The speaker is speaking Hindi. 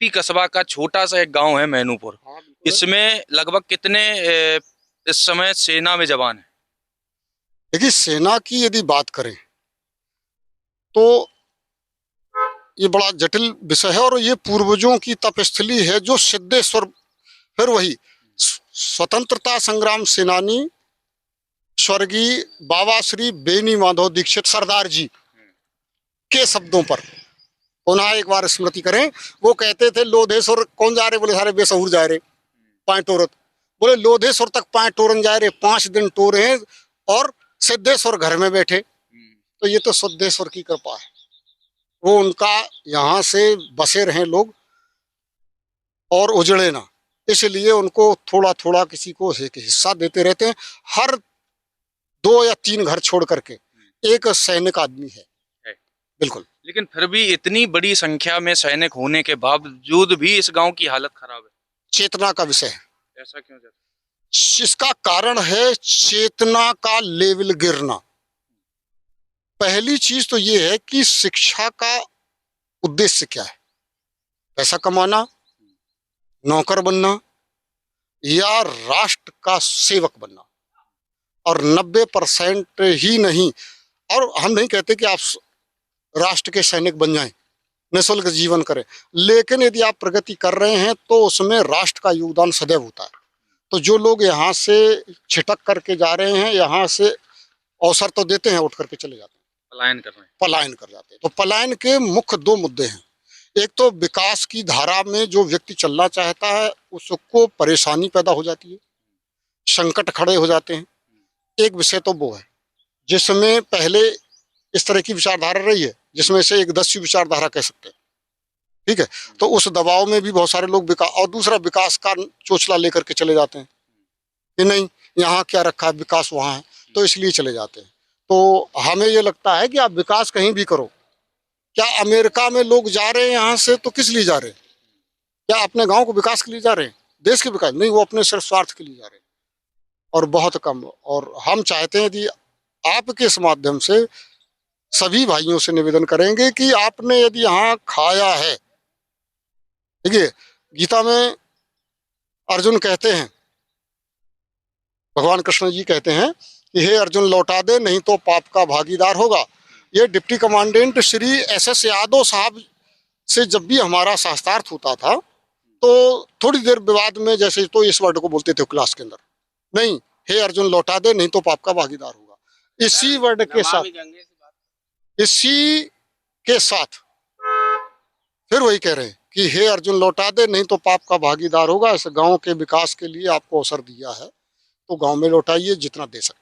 डिप्टी कस्बा का छोटा सा एक गांव है मैनूपुर। हाँ, बिल्कुल। इसमें लगभग कितने इस समय सेना में जवान है? देखिए, सेना की यदि बात करें तो ये बड़ा जटिल विषय है, और ये पूर्वजों की तपस्थली है जो सिद्धेश्वर, फिर वही स्वतंत्रता संग्राम सेनानी स्वर्गीय बाबा श्री बेनी माधव दीक्षित सरदार जी के शब्दों पर पुनः एक बार स्मृति करें। वो कहते थे लोधेश्वर कौन जा रहे, बोले सारे बेसहुर जा रहे, पाए टोरत, बोले लोधेश्वर तक पाए टोरन जा रहे, 5 दिन टोरे हैं और सिद्धेश्वर घर में बैठे। तो ये तो सिद्धेश्वर की कृपा है, वो उनका यहाँ से बसे रहे लोग और उजड़े ना, इसलिए उनको थोड़ा थोड़ा किसी को एक हिस्सा देते रहते हैं। हर 2 या 3 घर छोड़ करके एक सैनिक आदमी है। बिल्कुल। लेकिन फिर भी इतनी बड़ी संख्या में सैनिक होने के बावजूद भी इस गांव की हालत खराब है। चेतना का विषय है। ऐसा क्यों? इसका कारण है चेतना का लेवल गिरना। पहली चीज तो ये है कि शिक्षा का उद्देश्य क्या है, पैसा कमाना, नौकर बनना या राष्ट्र का सेवक बनना। और 90% ही नहीं, और हम नहीं कहते कि आप राष्ट्र के सैनिक बन जाएं, निःशुल्क जीवन करें, लेकिन यदि आप प्रगति कर रहे हैं तो उसमें राष्ट्र का योगदान सदैव होता है। तो जो लोग यहाँ से छिटक करके जा रहे हैं, यहाँ से अवसर तो देते हैं, उठ करके चले जाते हैं, पलायन कर रहे हैं, पलायन कर जाते हैं। तो पलायन के मुख्य 2 मुद्दे हैं। एक तो विकास की धारा में जो व्यक्ति चलना चाहता है उसको परेशानी पैदा हो जाती है, संकट खड़े हो जाते हैं। एक विषय तो वो है जिसमें पहले इस तरह की विचारधारा रही है, जिसमें से एक 10वीं विचारधारा कह सकते हैं, ठीक है। तो उस दबाव में भी बहुत सारे लोग विकास, और दूसरा विकास का चोचला लेकर के चले जाते हैं कि नहीं यहाँ क्या रखा है, विकास वहाँ है, तो इसलिए चले जाते हैं। तो हमें ये लगता है कि आप विकास कहीं भी करो, क्या अमेरिका में लोग जा रहे हैं यहाँ से तो किस लिए जा रहे हैं? क्या अपने गांव को विकास के लिए जा रहे हैं, देश के विकास नहीं, वो अपने सिर्फ स्वार्थ के लिए जा रहे हैं, और बहुत कम। और हम चाहते हैं कि आपके इस माध्यम से सभी भाइयों से निवेदन करेंगे कि आपने यदि यहाँ खाया है, देखिए गीता में अर्जुन कहते हैं, भगवान कृष्ण जी कहते हैं कि हे अर्जुन लौटा दे नहीं तो पाप का भागीदार होगा। ये deputy commandant Shri SS Yadav साहब से जब भी हमारा शास्त्रार्थ होता था तो थोड़ी देर विवाद में जैसे तो इस वर्ड को बोलते थे क्लास के अंदर, नहीं हे अर्जुन लौटा दे नहीं तो पाप का भागीदार होगा। इसी वर्ड के साथ, इसी के साथ फिर वही कह रहे हैं कि हे अर्जुन लौटा दे नहीं तो पाप का भागीदार होगा। इस गांव के विकास के लिए आपको अवसर दिया है तो गांव में लौटाइए जितना दे सकते।